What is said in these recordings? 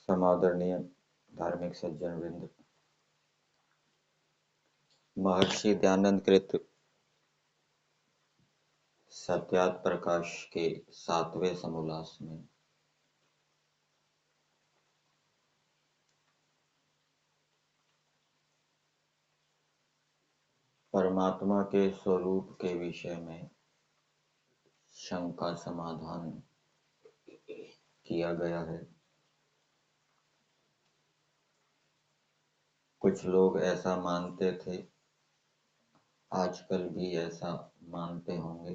समादरणीय धार्मिक सज्जन वृंद, महर्षि दयानंद कृत सत्यात प्रकाश के 7वें समोल्लास में परमात्मा के स्वरूप के विषय में शंका समाधान किया गया है। कुछ लोग ऐसा मानते थे, आजकल भी ऐसा मानते होंगे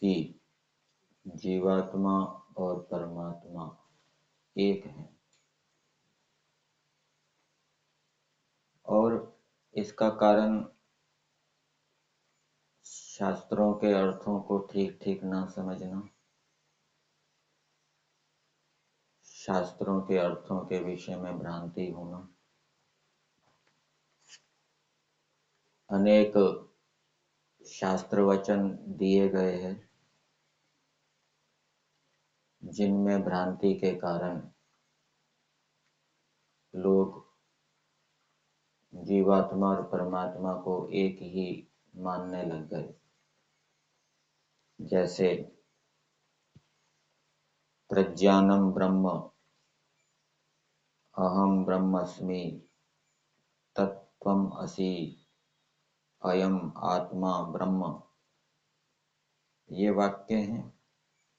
कि जीवात्मा और परमात्मा एक हैं, और इसका कारण शास्त्रों के अर्थों को ठीक ठीक ना समझना, शास्त्रों के अर्थों के विषय में भ्रांति होना, अनेक शास्त्र वचन दिए गए हैं जिनमें भ्रांति के कारण लोग जीवात्मा और परमात्मा को एक ही मानने लग गए। जैसे प्रज्ञानम ब्रह्म, अहम ब्रह्मस्मि, तत्त्वम असि, अयम आत्मा ब्रह्म, ये वाक्य हैं।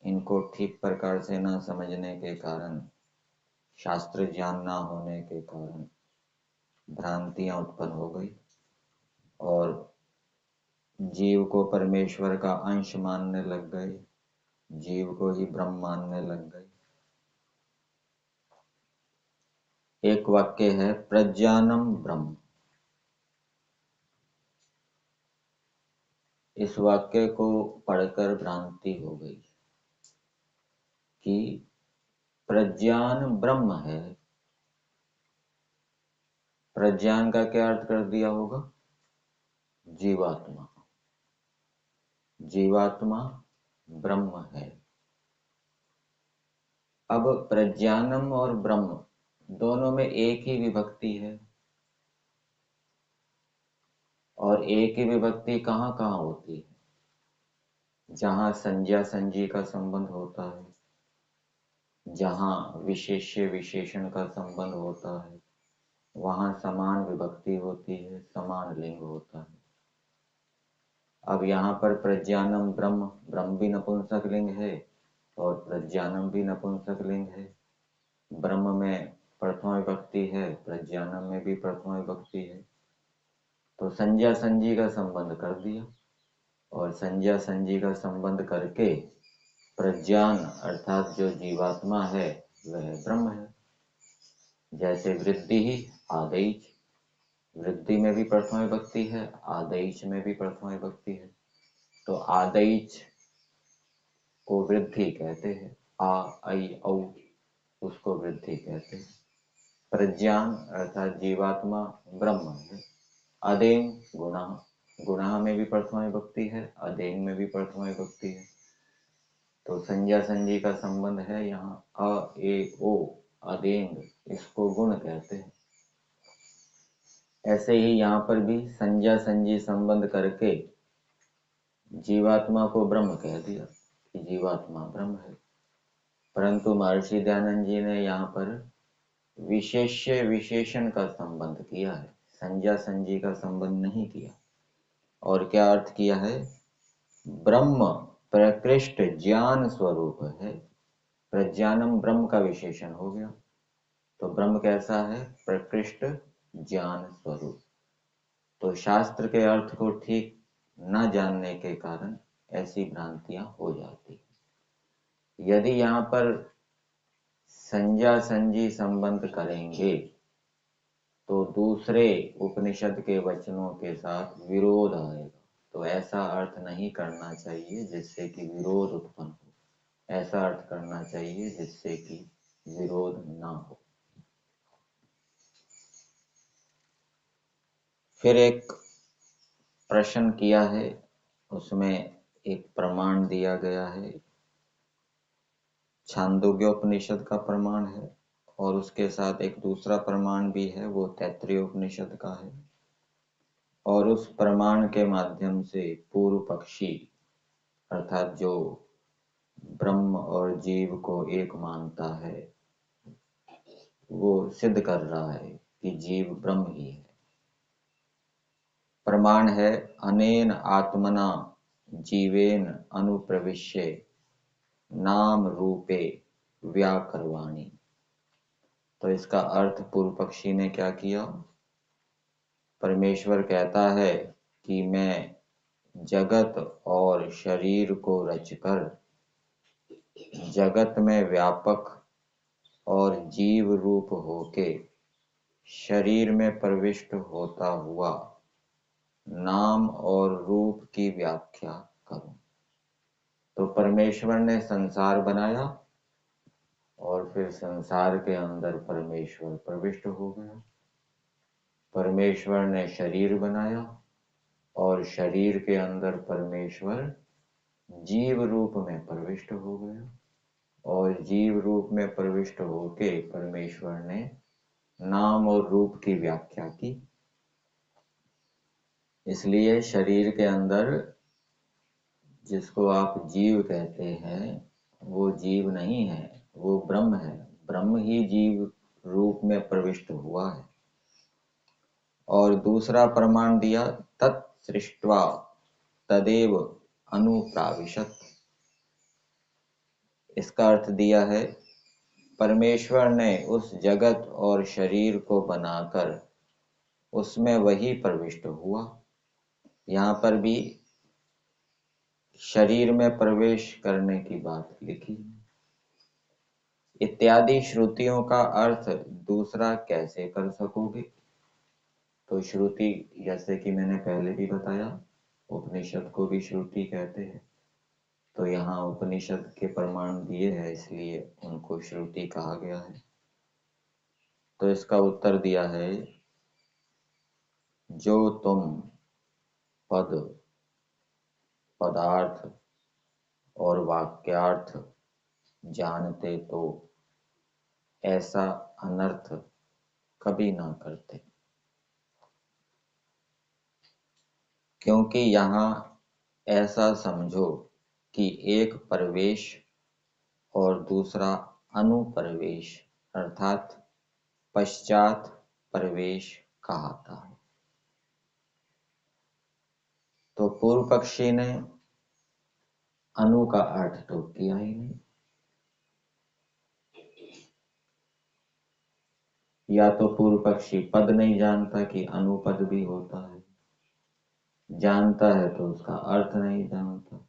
इनको ठीक प्रकार से न समझने के कारण, शास्त्र ज्ञान न होने के कारण भ्रांतियां उत्पन्न हो गई और जीव को परमेश्वर का अंश मानने लग गए, जीव को ही ब्रह्म मानने लग गए। एक वाक्य है प्रज्ञानम ब्रह्म। इस वाक्य को पढ़कर भ्रांति हो गई कि प्रज्ञान ब्रह्म है। प्रज्ञान का क्या अर्थ कर दिया होगा? जीवात्मा। जीवात्मा ब्रह्म है। अब प्रज्ञानम और ब्रह्म दोनों में एक ही विभक्ति है, और एक ही विभक्ति कहाँ कहाँ होती है? जहाँ संज्ञा संजी का संबंध होता है, जहाँ विशेष्य विशेषण का संबंध होता है, वहाँ समान विभक्ति होती है, समान लिंग होता है। अब यहाँ पर प्रज्ञानम ब्रह्म, ब्रह्म भी नपुंसक लिंग है और प्रज्ञानम भी नपुंसक लिंग है। ब्रह्म में प्रथमा विभक्ति है, प्रज्ञानम में भी प्रथमा विभक्ति है, तो संज्ञा संजी का संबंध कर दिया, और संज्ञा संजी का संबंध करके प्रज्ञान अर्थात जो जीवात्मा है वह ब्रह्म है। जैसे वृद्धि ही आदेश, वृद्धि में भी प्रथमा विभक्ति है, आदेश में भी प्रथमा विभक्ति है, तो आदेश को वृद्धि कहते हैं, आ आई औ उसको वृद्धि कहते हैं। प्रज्ञान अर्थात जीवात्मा ब्रह्म है। अदेम गुणा, गुणा में भी प्रथमा विभक्ति है, अदेम में भी प्रथमा विभक्ति है, तो संज्ञा संजी का संबंध है यहाँ अ ए ओ, अदेंग, इसको गुण कहते हैं। ऐसे ही यहाँ पर भी संज्ञा संजी संबंध करके जीवात्मा को ब्रह्म कह दिया कि जीवात्मा ब्रह्म है। परंतु महर्षि दयानंद जी ने यहाँ पर विशेष्य विशेषण का संबंध किया है, संज्ञा संजी का संबंध नहीं किया। और क्या अर्थ किया है? ब्रह्म प्रकृष्ट ज्ञान स्वरूप है। प्रज्ञानम ब्रह्म का विशेषण हो गया, तो ब्रह्म कैसा है? प्रकृष्ट ज्ञान स्वरूप। तो शास्त्र के अर्थ को ठीक न जानने के कारण ऐसी भ्रांतियां हो जाती। यदि यहाँ पर संज्ञा संजी संबंध करेंगे तो दूसरे उपनिषद के वचनों के साथ विरोध आएगा, तो ऐसा अर्थ नहीं करना चाहिए जिससे कि विरोध उत्पन्न हो, ऐसा अर्थ करना चाहिए जिससे कि विरोध ना हो। फिर एक प्रश्न किया है, उसमें एक प्रमाण दिया गया है, छांदोग्योपनिषद का प्रमाण है और उसके साथ एक दूसरा प्रमाण भी है, वो तैत्तिरीय उपनिषद का है। और उस प्रमाण के माध्यम से पूर्व पक्षी अर्थात जो ब्रह्म और जीव को एक मानता है, वो सिद्ध कर रहा है कि जीव ब्रह्म ही है। प्रमाण है अनेन आत्मना जीवेन अनुप्रविश्य नाम रूपे व्याकरवाणी। तो इसका अर्थ पूर्व पक्षी ने क्या किया? परमेश्वर कहता है कि मैं जगत और शरीर को रचकर जगत में व्यापक और जीव रूप होके शरीर में प्रविष्ट होता हुआ नाम और रूप की व्याख्या करूं। तो परमेश्वर ने संसार बनाया और फिर संसार के अंदर परमेश्वर प्रविष्ट हो गया। परमेश्वर ने शरीर बनाया और शरीर के अंदर परमेश्वर जीव रूप में प्रविष्ट हो गया और जीव रूप में प्रविष्ट होके परमेश्वर ने नाम और रूप की व्याख्या की। इसलिए शरीर के अंदर जिसको आप जीव कहते हैं वो जीव नहीं है, वो ब्रह्म है। ब्रह्म ही जीव रूप में प्रविष्ट हुआ है। और दूसरा प्रमाण दिया तत्सृष्ट्वा तदेव अनुप्राविशत। इसका अर्थ दिया है परमेश्वर ने उस जगत और शरीर को बनाकर उसमें वही प्रविष्ट हुआ। यहाँ पर भी शरीर में प्रवेश करने की बात लिखी। इत्यादि श्रुतियों का अर्थ दूसरा कैसे कर सकोगे? तो श्रुति, जैसे कि मैंने पहले भी बताया, उपनिषद को भी श्रुति कहते हैं। तो यहाँ उपनिषद के प्रमाण दिए हैं, इसलिए उनको श्रुति कहा गया है। तो इसका उत्तर दिया है जो तुम पद, पदार्थ और वाक्यार्थ जानते तो ऐसा अनर्थ कभी ना करते, क्योंकि यहाँ ऐसा समझो कि एक प्रवेश और दूसरा अनुप्रवेश अर्थात पश्चात प्रवेश कहता है। तो पूर्व पक्षी ने अनु का अर्थ तो किया ही नहीं। या तो पूर्व पक्षी पद नहीं जानता कि अनुपद भी होता है, जानता है तो उसका अर्थ नहीं जानता,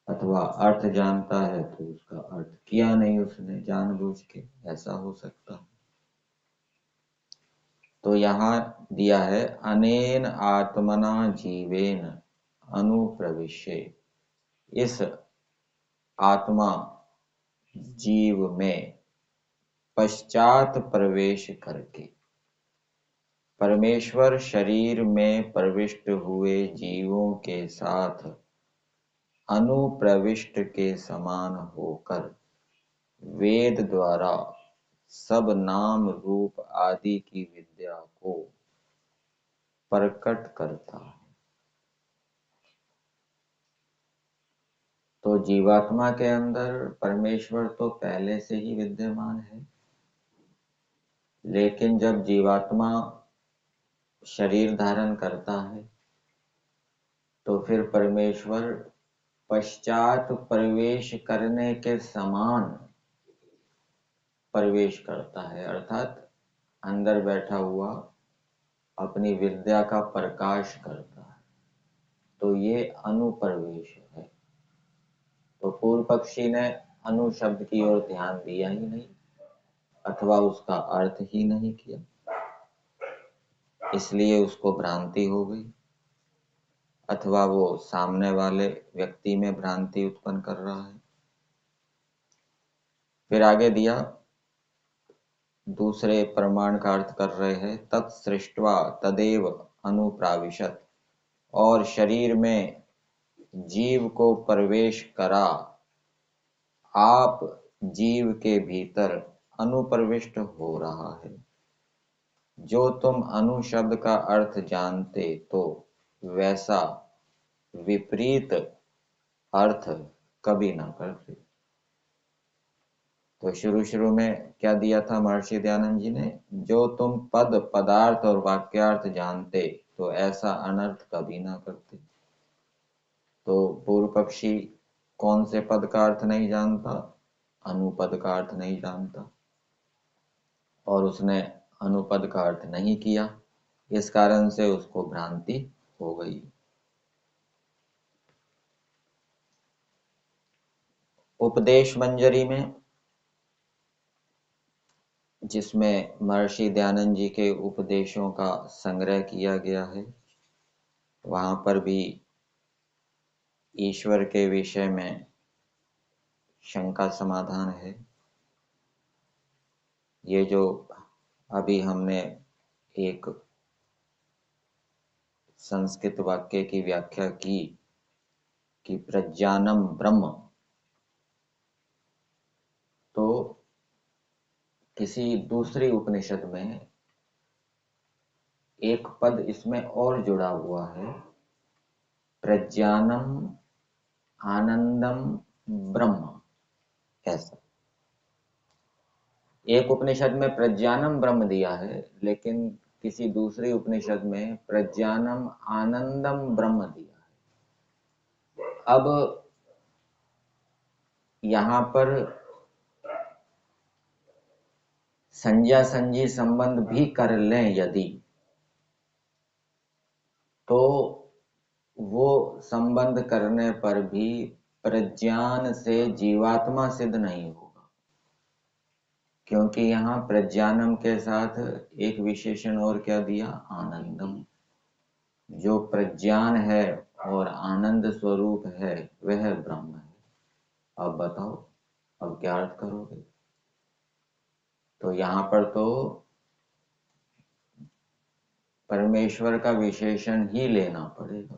अथवा अर्थ जानता है तो उसका अर्थ किया नहीं उसने जानबूझ के, ऐसा हो सकता है। तो यहाँ दिया है अनेन आत्मना जीवेन अनुप्रविश्य। इस आत्मा जीव में पश्चात प्रवेश करके परमेश्वर शरीर में प्रविष्ट हुए जीवों के साथ अनुप्रविष्ट के समान होकर वेद द्वारा सब नाम रूप आदि की विद्या को प्रकट करता है। तो जीवात्मा के अंदर परमेश्वर तो पहले से ही विद्यमान है, लेकिन जब जीवात्मा शरीर धारण करता है तो फिर परमेश्वर पश्चात प्रवेश करने के समान प्रवेश करता है, अर्थात अंदर बैठा हुआ अपनी विद्या का प्रकाश करता है। तो ये अनुप्रवेश है। तो पूर्व पक्षी ने अनु शब्द की ओर ध्यान दिया ही नहीं, अथवा उसका अर्थ ही नहीं किया, इसलिए उसको भ्रांति हो गई, अथवा वो सामने वाले व्यक्ति में भ्रांति उत्पन्न कर रहा है। फिर आगे दिया, दूसरे प्रमाण का अर्थ कर रहे हैं तत्सृष्ट्वा तदेव अनुप्राविशत, और शरीर में जीव को प्रवेश करा, आप जीव के भीतर अनुप्रविष्ट हो रहा है। जो तुम अनु शब्द का अर्थ जानते तो वैसा विपरीत अर्थ कभी ना करते। तो शुरू शुरू में क्या दिया था महर्षि दयानंद जी ने, जो तुम पद पदार्थ और वाक्यार्थ जानते तो ऐसा अनर्थ कभी ना करते। तो पूर्व पक्षी कौन से पद का अर्थ नहीं जानता? अनुपद का अर्थ नहीं जानता, और उसने अनुपद का अर्थ नहीं किया, इस कारण से उसको भ्रांति हो गई। उपदेश मंजरी में, जिसमें महर्षि दयानंद जी के उपदेशों का संग्रह किया गया है, वहां पर भी ईश्वर के विषय में शंका समाधान है। ये जो अभी हमने एक संस्कृत वाक्य की व्याख्या की कि प्रज्ञानम ब्रह्म, तो किसी दूसरी उपनिषद में एक पद इसमें और जुड़ा हुआ है, प्रज्ञानम आनंदम ब्रह्म। ऐसा एक उपनिषद में प्रज्ञानम ब्रह्म दिया है, लेकिन किसी दूसरी उपनिषद में प्रज्ञानम आनंदम ब्रह्म दिया है। अब यहां पर संज्ञा संजी संबंध भी कर लें यदि, तो वो संबंध करने पर भी प्रज्ञान से जीवात्मा सिद्ध नहीं होगा, क्योंकि यहाँ प्रज्ञानम के साथ एक विशेषण और क्या दिया? आनंदम। जो प्रज्ञान है और आनंद स्वरूप है वह ब्रह्म है। अब बताओ, अब क्या अर्थ करोगे? तो यहाँ पर तो परमेश्वर का विशेषण ही लेना पड़ेगा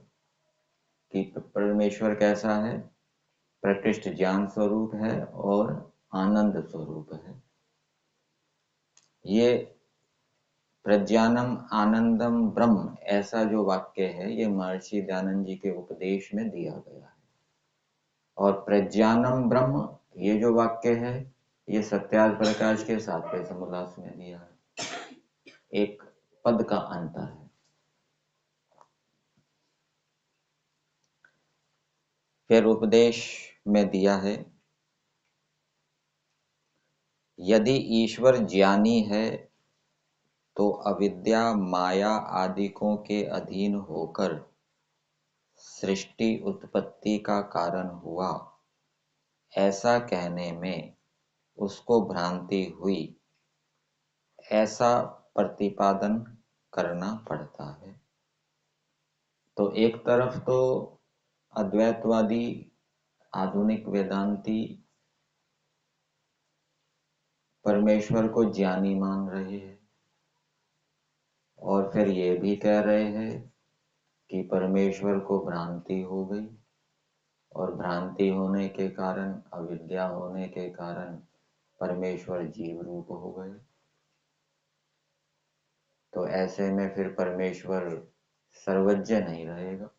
कि परमेश्वर कैसा है? प्रकृष्ट ज्ञान स्वरूप है और आनंद स्वरूप है। ये प्रज्ञानम आनंदम ब्रह्म ऐसा जो वाक्य है, ये महर्षि दयानंद जी के उपदेश में दिया गया है। और प्रज्ञानम ब्रह्म ये जो वाक्य है, ये सत्यार्थ प्रकाश के 7वें समोल्लास में दिया है। एक पद का अंतर है। फिर उपदेश में दिया है, यदि ईश्वर ज्ञानी है तो अविद्या माया आदिकों के अधीन होकर सृष्टि उत्पत्ति का कारण हुआ, ऐसा कहने में उसको भ्रांति हुई, ऐसा प्रतिपादन करना पड़ता है। तो एक तरफ तो अद्वैतवादी आधुनिक वेदांती परमेश्वर को ज्ञानी मान रहे हैं, और फिर ये भी कह रहे हैं कि परमेश्वर को भ्रांति हो गई, और भ्रांति होने के कारण, अविद्या होने के कारण परमेश्वर जीव रूप हो गए। तो ऐसे में फिर परमेश्वर सर्वज्ञ नहीं रहेगा।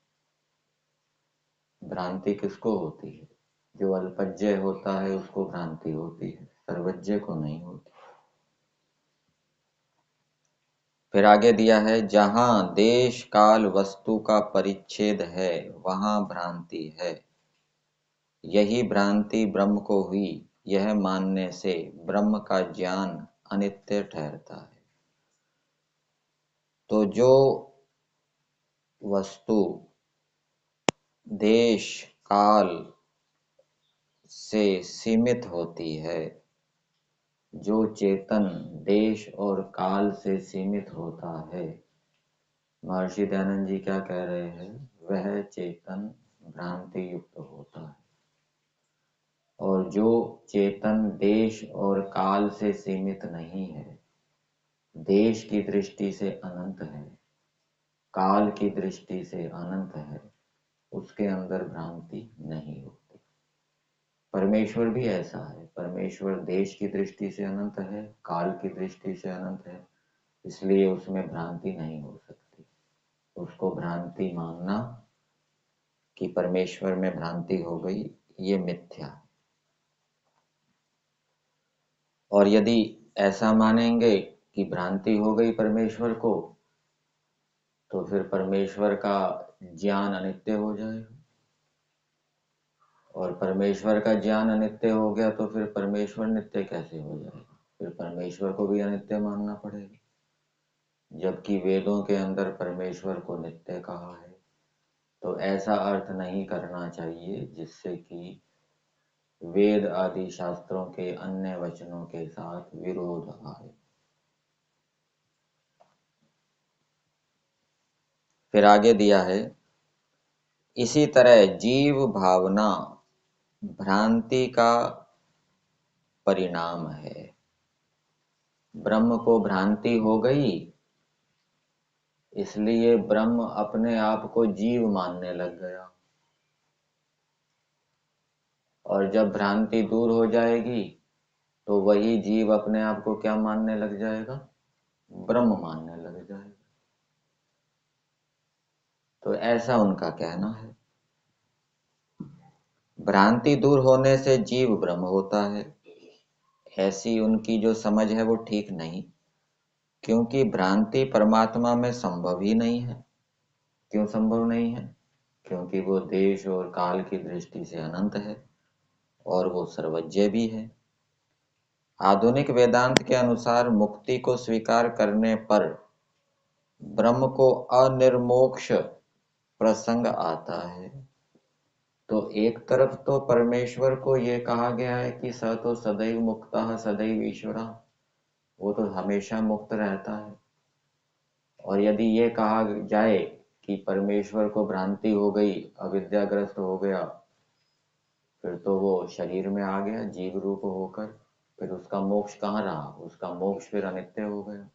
भ्रांति किसको होती है? जो अल्पज्ञ होता है उसको भ्रांति होती है, सर्वज्ञ को नहीं होती। फिर आगे दिया है, जहां देश काल वस्तु का परिच्छेद है वहां भ्रांति है। यही भ्रांति ब्रह्म को हुई, यह मानने से ब्रह्म का ज्ञान अनित्य ठहरता है। तो जो वस्तु देश काल से सीमित होती है, जो चेतन देश और काल से सीमित होता है, महर्षि दयानंद जी क्या कह रहे हैं? वह चेतन भ्रांति युक्त होता है। और जो चेतन देश और काल से सीमित नहीं है, देश की दृष्टि से अनंत है, काल की दृष्टि से अनंत है, उसके अंदर भ्रांति नहीं होती। परमेश्वर भी ऐसा है। परमेश्वर देश की दृष्टि से अनंत है, काल की दृष्टि से अनंत है, इसलिए उसमें भ्रांति नहीं हो सकती। उसको भ्रांति मानना कि परमेश्वर में भ्रांति हो गई, ये मिथ्या है। और यदि ऐसा मानेंगे कि भ्रांति हो गई परमेश्वर को, तो फिर परमेश्वर का ज्ञान अनित्य हो जाएगा, और परमेश्वर का ज्ञान अनित्य हो गया तो फिर परमेश्वर नित्य कैसे हो जाएगा? फिर परमेश्वर को भी अनित्य मानना पड़ेगा, जबकि वेदों के अंदर परमेश्वर को नित्य कहा है। तो ऐसा अर्थ नहीं करना चाहिए जिससे कि वेद आदि शास्त्रों के अन्य वचनों के साथ विरोध आए। फिर आगे दिया है, इसी तरह जीव भावना भ्रांति का परिणाम है। ब्रह्म को भ्रांति हो गई, इसलिए ब्रह्म अपने आप को जीव मानने लग गया, और जब भ्रांति दूर हो जाएगी तो वही जीव अपने आप को क्या मानने लग जाएगा? ब्रह्म मानने लग जाएगा। तो ऐसा उनका कहना है। भ्रांति दूर होने से जीव ब्रह्म होता है, ऐसी उनकी जो समझ है वो ठीक नहीं, क्योंकि भ्रांति परमात्मा में संभव ही नहीं है। क्यों संभव नहीं है? क्योंकि वो देश और काल की दृष्टि से अनंत है और वो सर्वज्ञ भी है। आधुनिक वेदांत के अनुसार मुक्ति को स्वीकार करने पर ब्रह्म को अनिर्मोक्ष प्रसंग आता है। तो एक तरफ तो परमेश्वर को यह कहा गया है कि स तो सदैव मुक्तः सदैव ईश्वरः, वो तो हमेशा मुक्त रहता है। और यदि ये कहा जाए कि परमेश्वर को भ्रांति हो गई, अविद्याग्रस्त हो गया, फिर तो वो शरीर में आ गया जीव रूप होकर, फिर उसका मोक्ष कहाँ रहा? उसका मोक्ष फिर अनित्य हो गया।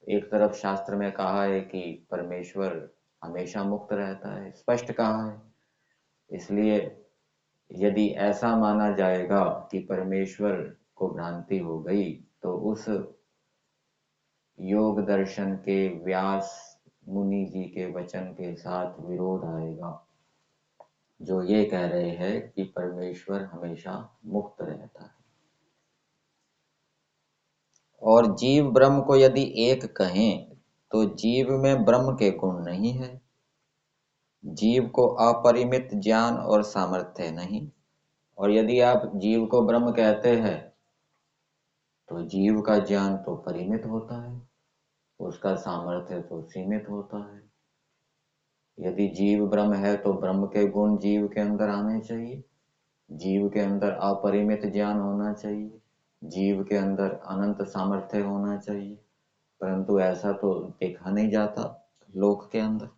एक तरफ शास्त्र में कहा है कि परमेश्वर हमेशा मुक्त रहता है, स्पष्ट कहा है। इसलिए यदि ऐसा माना जाएगा कि परमेश्वर को भ्रांति हो गई, तो उस योग दर्शन के व्यास मुनि जी के वचन के साथ विरोध आएगा, जो ये कह रहे हैं कि परमेश्वर हमेशा मुक्त रहता है। और जीव ब्रह्म को यदि एक कहें तो जीव में ब्रह्म के गुण नहीं है। जीव को अपरिमित ज्ञान और सामर्थ्य नहीं। और यदि आप जीव को ब्रह्म कहते हैं तो जीव का ज्ञान तो परिमित होता है, उसका सामर्थ्य तो सीमित होता है। यदि जीव ब्रह्म है तो ब्रह्म के गुण जीव के अंदर आने चाहिए, जीव के अंदर अपरिमित ज्ञान होना चाहिए, जीव के अंदर अनंत सामर्थ्य होना चाहिए, परंतु ऐसा तो देखा नहीं जाता लोक के अंदर।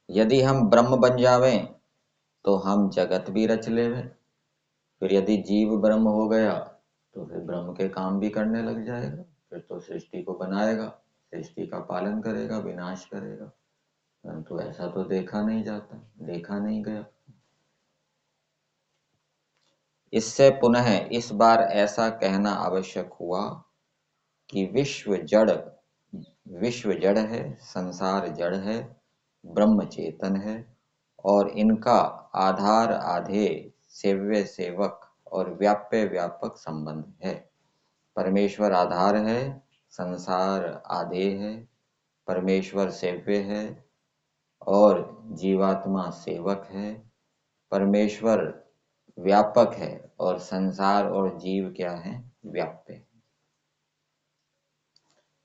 यदि हम ब्रह्म बन जावें तो हम जगत भी रच लेवे। फिर यदि जीव ब्रह्म हो गया तो फिर ब्रह्म के काम भी करने लग जाएगा, फिर तो सृष्टि को बनाएगा, सृष्टि का पालन करेगा, विनाश करेगा। परंतु ऐसा तो देखा नहीं जाता, देखा नहीं गया। इससे पुनः इस बार ऐसा कहना आवश्यक हुआ कि विश्व जड़ है, संसार जड़ है, ब्रह्म चेतन है, और इनका आधार आधेय, सेव्य सेवक और व्याप्य व्यापक संबंध है। परमेश्वर आधार है, संसार आधेय है, परमेश्वर सेव्य है और जीवात्मा सेवक है। परमेश्वर व्यापक है और संसार और जीव क्या है? व्याप्य।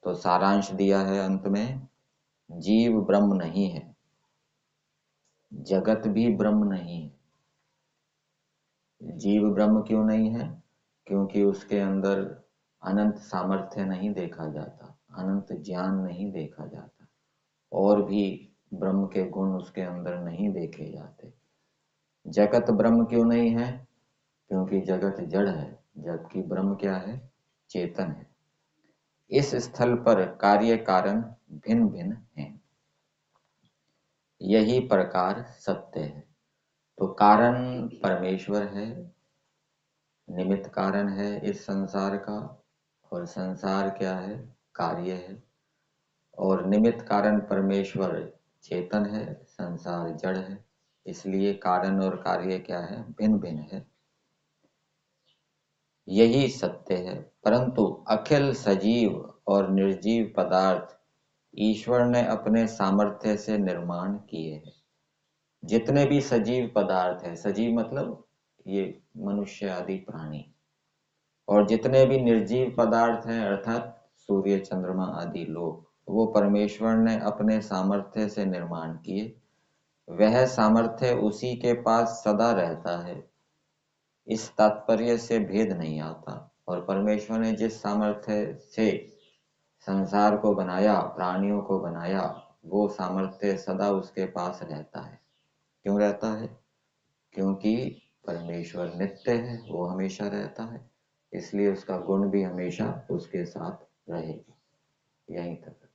तो सारांश दिया है अंत में, जीव ब्रह्म नहीं है, जगत भी ब्रह्म नहीं है। जीव ब्रह्म क्यों नहीं है? क्योंकि उसके अंदर अनंत सामर्थ्य नहीं देखा जाता, अनंत ज्ञान नहीं देखा जाता, और भी ब्रह्म के गुण उसके अंदर नहीं देखे जाते। जगत ब्रह्म क्यों नहीं है? क्योंकि जगत जड़ है, जबकि ब्रह्म क्या है? चेतन है। इस स्थल पर कार्य कारण भिन्न भिन्न हैं, यही प्रकार सत्य है। तो कारण परमेश्वर है, निमित्त कारण है इस संसार का, और संसार क्या है, कार्य है। और निमित्त कारण परमेश्वर चेतन है, संसार जड़ है। इसलिए कारण और कार्य क्या है, भिन्न भिन्न है। यही सत्य है। परंतु अखिल सजीव और निर्जीव पदार्थ ईश्वर ने अपने सामर्थ्य से निर्माण किए हैं। जितने भी सजीव पदार्थ हैं, सजीव मतलब ये मनुष्य आदि प्राणी, और जितने भी निर्जीव पदार्थ हैं अर्थात सूर्य चंद्रमा आदि लोग, वो परमेश्वर ने अपने सामर्थ्य से निर्माण किए। वह सामर्थ्य उसी के पास सदा रहता है, इस तात्पर्य से भेद नहीं आता। और परमेश्वर ने जिस सामर्थ्य से संसार को बनाया, प्राणियों को बनाया, वो सामर्थ्य सदा उसके पास रहता है। क्यों रहता है? क्योंकि परमेश्वर नित्य है, वो हमेशा रहता है, इसलिए उसका गुण भी हमेशा उसके साथ रहेगा। यहीं तक।